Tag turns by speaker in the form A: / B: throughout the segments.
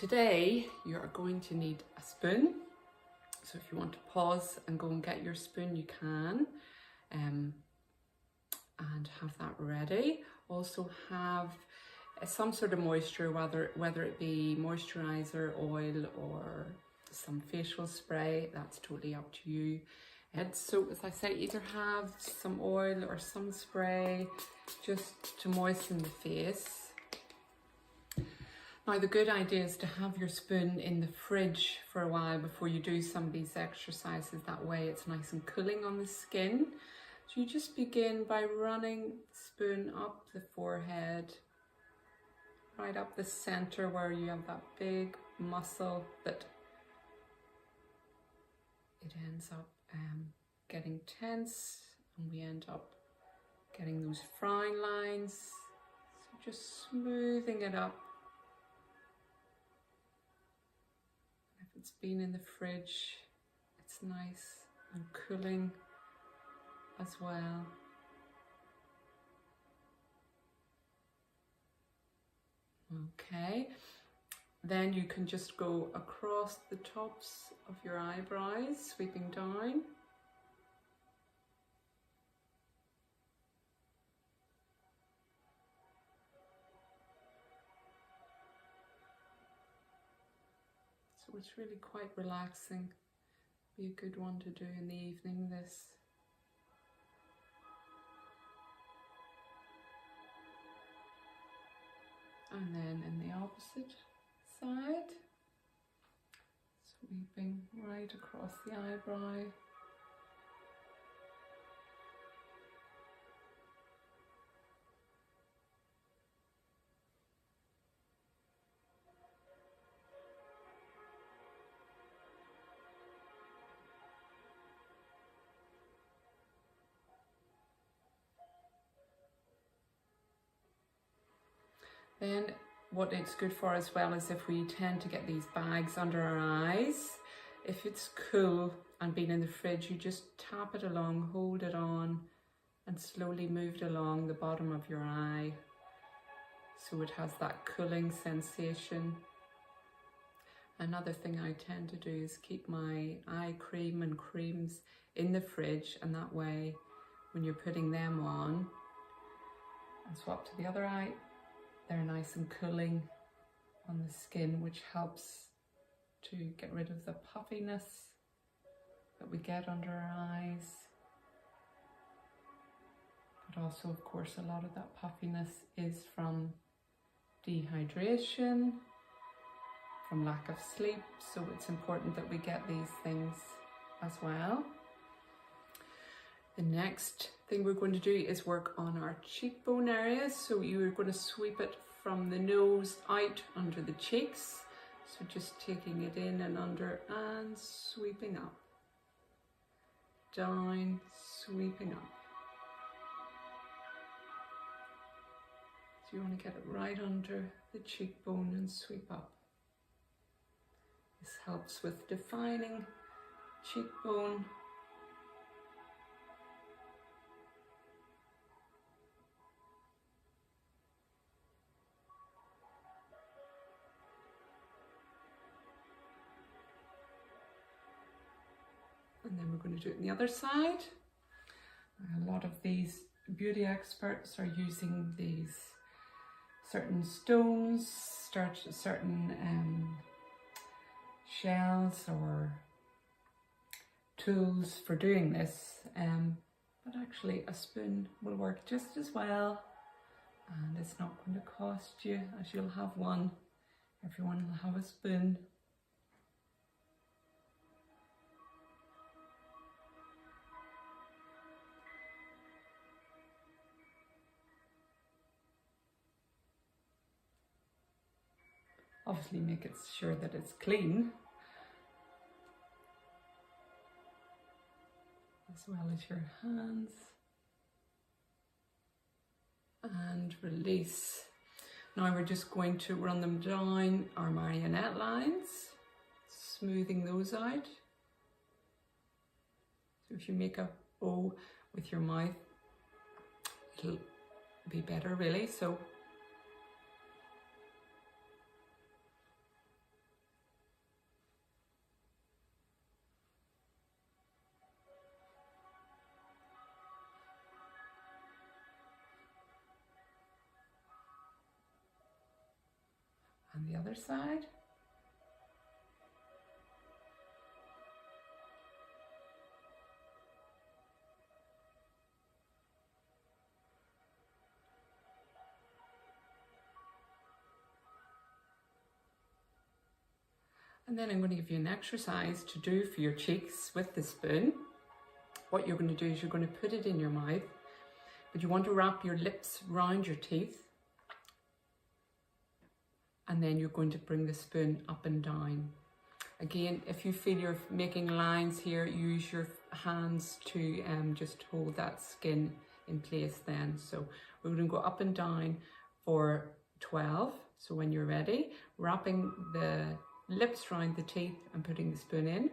A: today you are going to need a spoon. So if you want to pause and go and get your spoon, you can, and have that ready. Also have some sort of moisture, whether it be moisturizer, oil, or some facial spray. That's totally up to you. And so, as I say, either have some oil or some spray just to moisten the face. Now, the good idea is to have your spoon in the fridge for a while before you do some of these exercises. That way it's nice and cooling on the skin. So you just begin by running the spoon up the forehead, right up the center where you have that big muscle that it ends up getting tense, and we end up getting those frown lines. So just smoothing it up. If it's been in the fridge, it's nice and cooling as well. Okay, then you can just go across the tops of your eyebrows, sweeping down. So it's really quite relaxing. Be a good one to do in the evening, this. And then in the opposite side, sweeping right across the eyebrow. Then what it's good for as well is if we tend to get these bags under our eyes, if it's cool and been in the fridge, you just tap it along, hold it on, and slowly move it along the bottom of your eye, so it has that cooling sensation. Another thing I tend to do is keep my eye cream and creams in the fridge, and that way when you're putting them on and swap to the other eye, they're nice and cooling on the skin, which helps to get rid of the puffiness that we get under our eyes. But also, of course, a lot of that puffiness is from dehydration, from lack of sleep, so it's important that we get these things as well. The next thing we're going to do is work on our cheekbone area. So you're going to sweep it from the nose out under the cheeks. So just taking it in and under and sweeping up. Down, sweeping up. So you want to get it right under the cheekbone and sweep up. This helps with defining cheekbone. And then we're going to do it on the other side. A lot of these beauty experts are using these certain stones, certain shells or tools for doing this. But actually a spoon will work just as well, and it's not going to cost you, as you'll have one. Everyone will have a spoon. Obviously make it sure that it's clean, as well as your hands. And release. Now we're just going to run them down our marionette lines, smoothing those out. So if you make a O with your mouth, it'll be better really. So And the other side. And then I'm going to give you an exercise to do for your cheeks with the spoon. What you're going to do is you're going to put it in your mouth, but you want to wrap your lips round your teeth. And then you're going to bring the spoon up and down. Again, if you feel you're making lines here, use your hands to just hold that skin in place then. So we're going to go up and down for 12. So when you're ready, wrapping the lips around the teeth and putting the spoon in.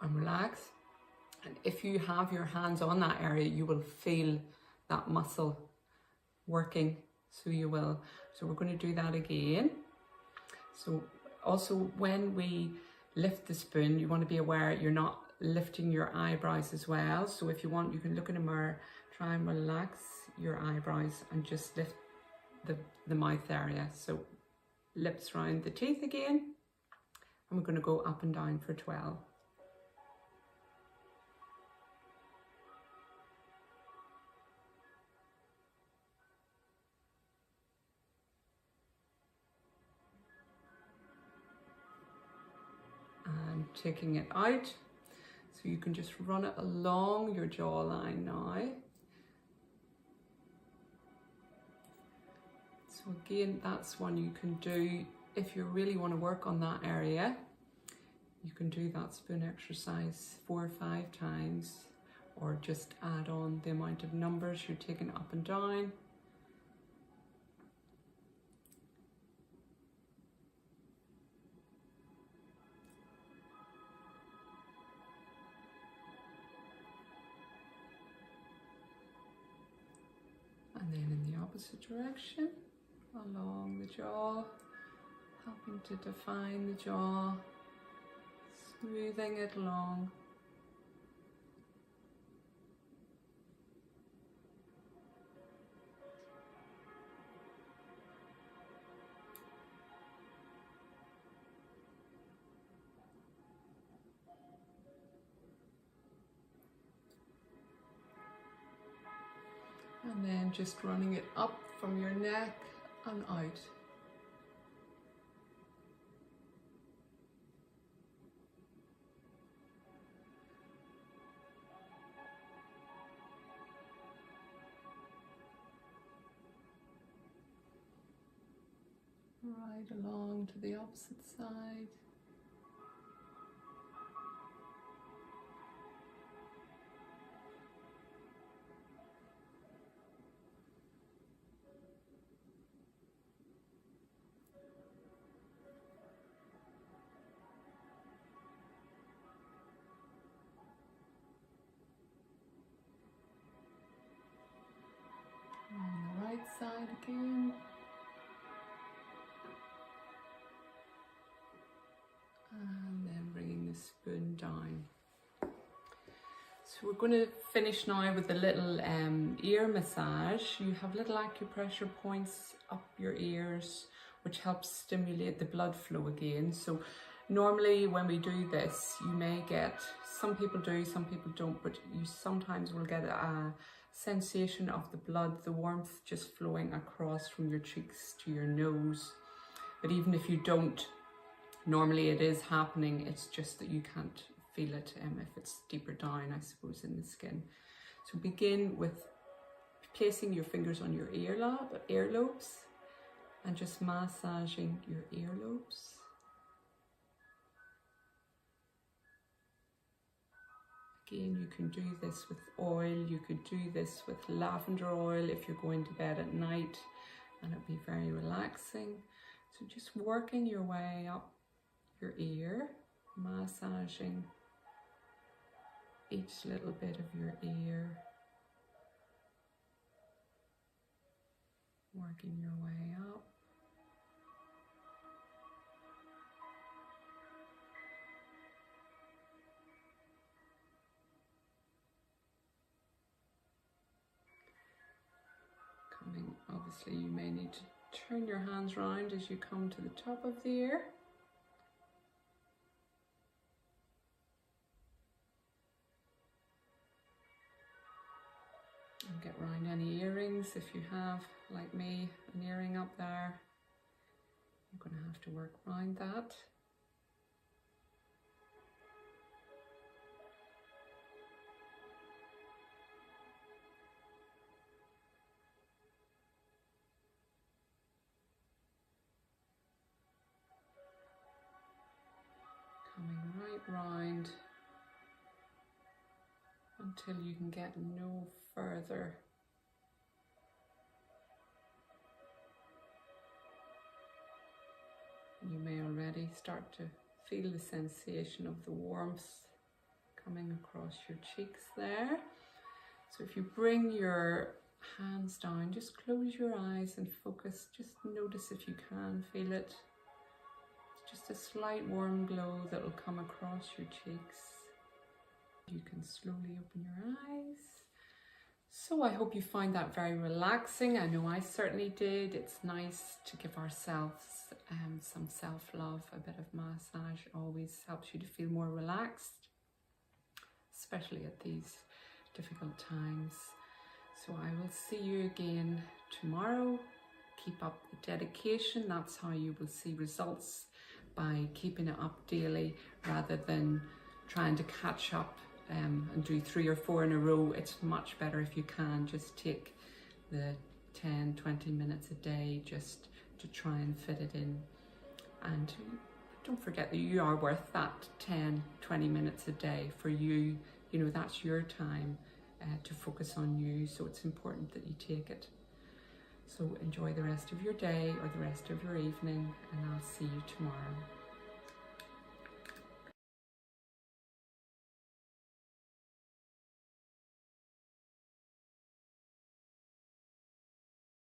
A: And relax. And if you have your hands on that area, you will feel that muscle working. So you will. So we're going to do that again. So also when we lift the spoon, you want to be aware you're not lifting your eyebrows as well. So if you want, you can look in a mirror, try and relax your eyebrows and just lift the mouth area. So lips round the teeth again. And we're going to go up and down for 12. Taking it out, so you can just run it along your jawline now. So again, that's one you can do if you really want to work on that area. You can do that spoon exercise 4 or 5 times, or just add on the amount of numbers you're taking up and down. And then in the opposite direction, along the jaw, helping to define the jaw, smoothing it along. And then just running it up from your neck and out. Right along to the opposite side. On the right side again. And then bringing the spoon down. So we're going to finish now with a little ear massage. You have little acupressure points up your ears, which helps stimulate the blood flow again. So normally when we do this, you may get, some people do, some people don't, but you sometimes will get a sensation of the blood, the warmth just flowing across from your cheeks to your nose. But even if you don't, normally it is happening, it's just that you can't feel it if it's deeper down, I suppose, in the skin. So begin with placing your fingers on your earlobes and just massaging your earlobes. Again, you can do this with oil, you could do this with lavender oil if you're going to bed at night, and it'll be very relaxing. So just working your way up your ear, massaging each little bit of your ear, working your way up. Lastly, you may need to turn your hands round as you come to the top of the ear. And get round any earrings. If you have, like me, an earring up there, you're going to have to work around that. Coming right round until you can get no further. You may already start to feel the sensation of the warmth coming across your cheeks there. So if you bring your hands down, just close your eyes and focus. Just notice if you can feel it. Just a slight warm glow that will come across your cheeks. You can slowly open your eyes. So I hope you find that very relaxing. I know I certainly did. It's nice to give ourselves some self-love. A bit of massage always helps you to feel more relaxed, especially at these difficult times. So I will see you again tomorrow. Keep up the dedication. That's how you will see results, by keeping it up daily rather than trying to catch up and do 3 or 4 in a row. It's much better if you can just take the 10-20 minutes a day just to try and fit it in. And don't forget that you are worth that 10-20 minutes a day for you. You know, that's your time to focus on you, so it's important that you take it. So enjoy the rest of your day or the rest of your evening, and I'll see you tomorrow.